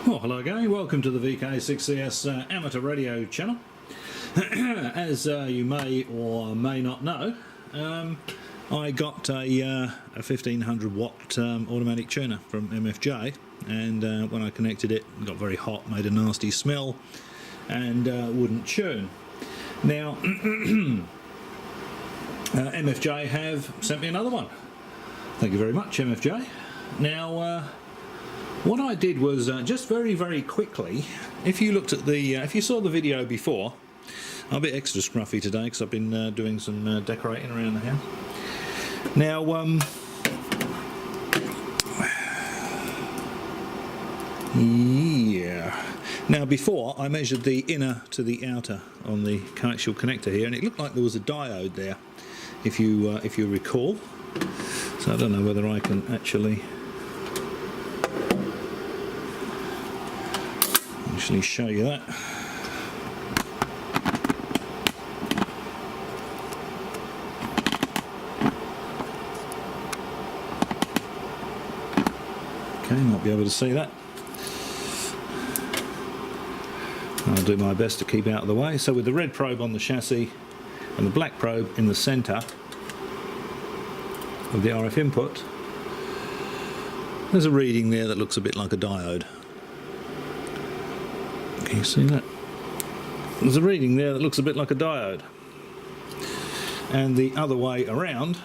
Well, hello again, welcome to the VK6CS amateur radio channel. As you may or may not know, I got a 1500 watt automatic tuner from MFJ, and when I connected it, it got very hot, made a nasty smell and wouldn't tune. Now MFJ have sent me another one. Thank you very much, MFJ. Now what I did was just very quickly, if you looked at the if you saw the video before, I'm a bit extra scruffy today because I've been doing some decorating around the house. Now yeah, now before I measured the inner to the outer on the coaxial connector here, and it looked like there was a diode there, if you recall. So I don't know whether I can actually show you that. Okay, might be able to see that. I'll do my best to keep out of the way. So with the red probe on the chassis and the black probe in the centre of the RF input, there's a reading there that looks a bit like a diode. Can you see that? There's a reading there that looks a bit like a diode. And the other way around,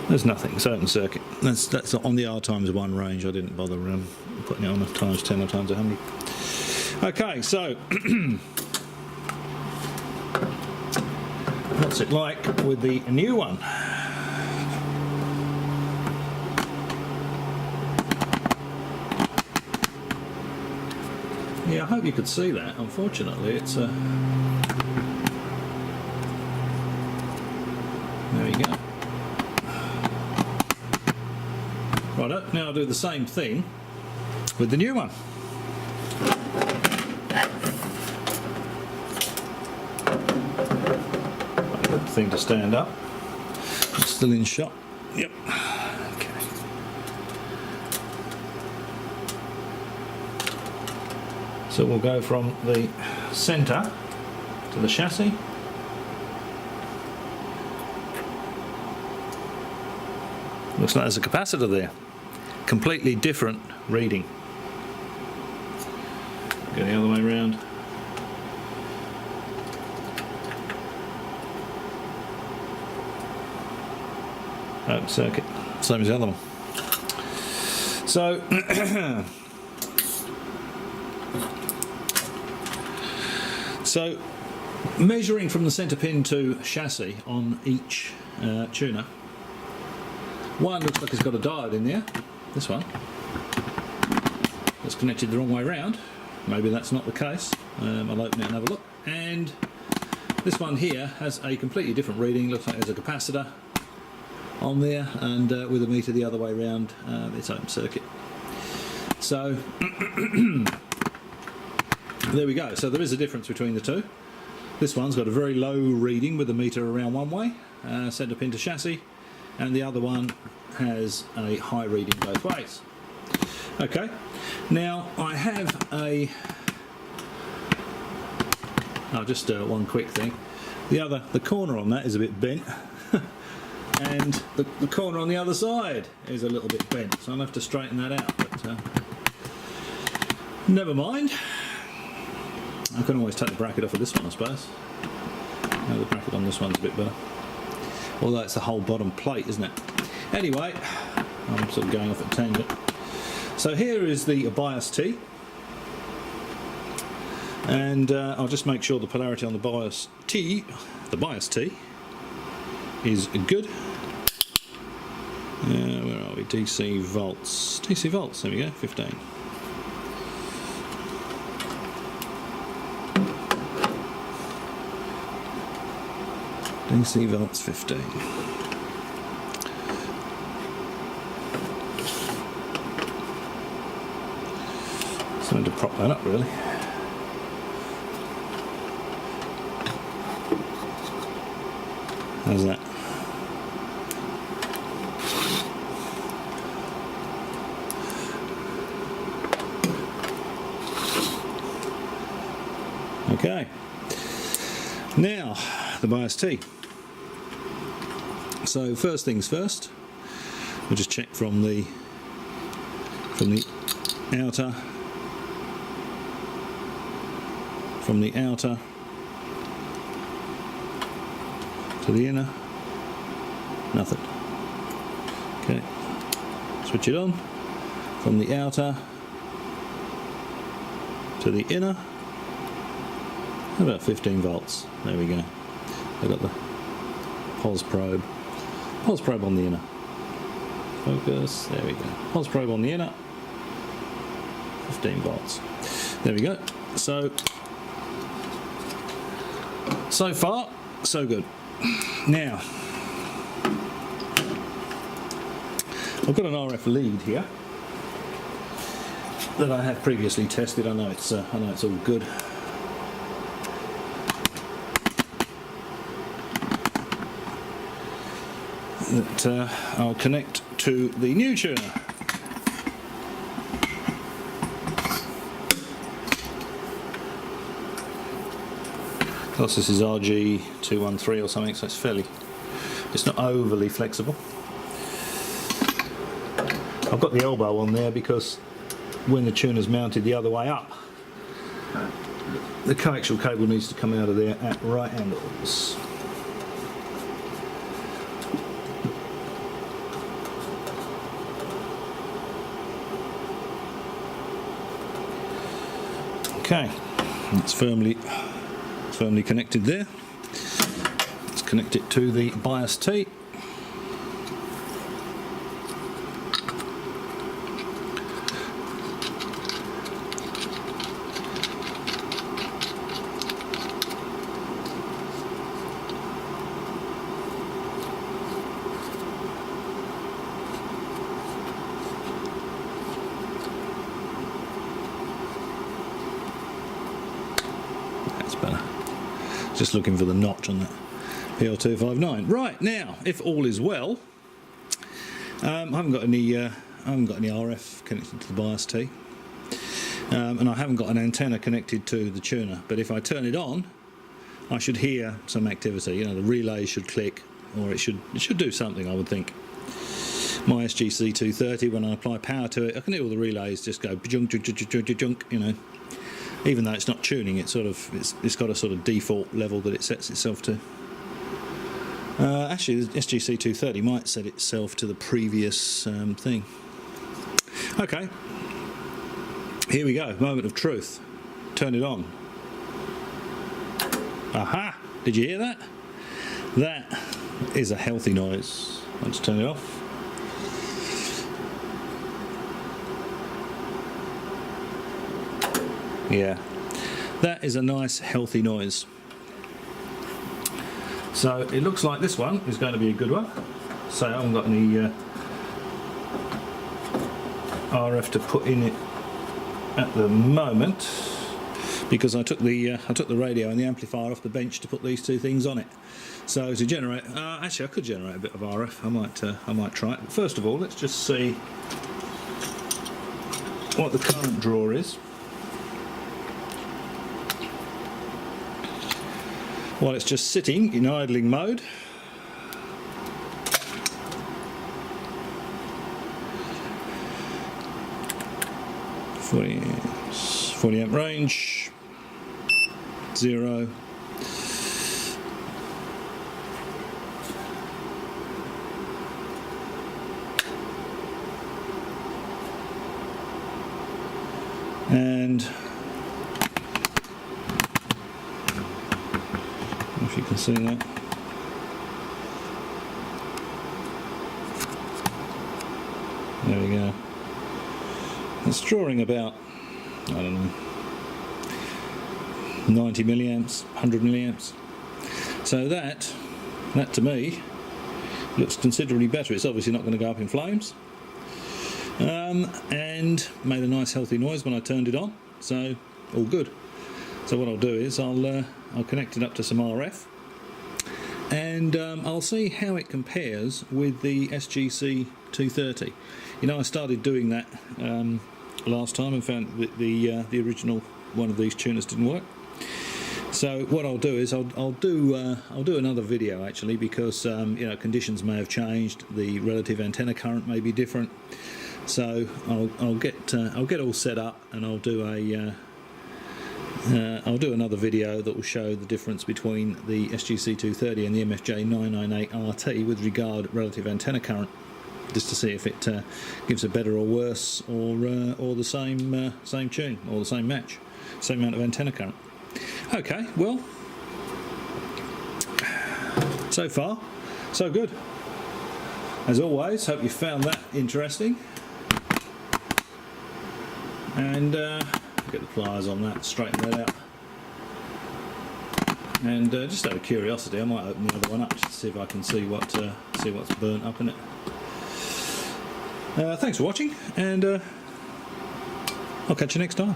there's nothing. It's open circuit. That's on the R times 1 range. I didn't bother putting it on a times 10 or times 100. Okay, so what's it like with the new one? Yeah, I hope you could see that. Unfortunately, it's there we go. Righto, now I'll do the same thing with the new one. Good thing to stand up. It's still in shot. Yep. Okay. So we'll go from the centre to the chassis. Looks like there's a capacitor there. Completely different reading. Go the other way around. Open circuit, same as the other one. So so measuring from the centre pin to chassis on each tuner, one looks like it's got a diode in there. This one that's connected the wrong way around. Maybe that's not the case. I'll open it and have a look. And this one here has a completely different reading. Looks like there's a capacitor on there, and with a meter the other way around, it's open circuit. So there we go. So there is a difference between the two. This one's got a very low reading with the meter around one way, centre pin to chassis, and the other one has a high reading both ways. Okay, now I have a just one quick thing. The corner on that is a bit bent. And the corner on the other side is a little bit bent, so I'll have to straighten that out, but never mind. I can always take the bracket off of this one, I suppose. No, the bracket on this one's a bit better, although it's the whole bottom plate, isn't it? Anyway, I'm sort of going off at a tangent. So here is the bias T, and I'll just make sure the polarity on the bias T is good. Where are we? DC volts. DC volts, there we go, 15. DC volts 15. Something to prop that up, really. How's that? Okay. Now, the bias T. So first things first, we'll just check from the outer to the inner, nothing. Okay, switch it on from the outer to the inner, about 15 volts. There we go. I've got the POS probe on the inner. Focus, there we go. POS probe on the inner, 15 volts. There we go. So far, so good. Now, I've got an RF lead here that I have previously tested. I know it's all good. That I'll connect to the new tuner. Of course, this is RG213 or something, so it's not overly flexible. I've got the elbow on there because when the tuner's mounted the other way up, the coaxial cable needs to come out of there at right angles. Okay, it's firmly connected there. Let's connect it to the bias T. That's better. Just looking for the notch on that PL259. Right, now, if all is well, I haven't got any RF connected to the bias T, and I haven't got an antenna connected to the tuner. But if I turn it on, I should hear some activity. You know, the relay should click, or it should do something, I would think. My SGC230, when I apply power to it, I can hear all the relays just go junk, junk, junk, junk, junk, junk, you know. Even though it's not tuning, it's got a sort of default level that it sets itself to. Actually, the SGC230 might set itself to the previous thing. Okay, here we go. Moment of truth. Turn it on. Aha! Did you hear that? That is a healthy noise. Let's turn it off. Yeah, that is a nice healthy noise. So it looks like this one is going to be a good one. So I haven't got any RF to put in it at the moment because I took the radio and the amplifier off the bench to put these two things on it. So to generate, actually I could generate a bit of RF. I might try it. But first of all, let's just see what the current draw is. While it's just sitting in idling mode. Forty amp range, 0. And if you can see that. There we go. It's drawing about, I don't know, 90 milliamps, 100 milliamps. So that to me looks considerably better. It's obviously not going to go up in flames. And made a nice healthy noise when I turned it on. So all good. So what I'll do is I'll connect it up to some RF, and I'll see how it compares with the SGC 230. You know, I started doing that last time and found that the original one of these tuners didn't work. So what I'll do is I'll do another video actually, because you know, conditions may have changed, the relative antenna current may be different. So I'll get all set up, and I'll do another video that will show the difference between the SGC230 and the MFJ 998RT with regard relative antenna current, just to see if it gives a better or worse, or the same tune, or the same match, same amount of antenna current. Okay, well, so far so good. As always, hope you found that interesting. And get the pliers on that, straighten that out. And just out of curiosity, I might open the other one up just to see if I can see what's burnt up in it. Thanks for watching, and I'll catch you next time.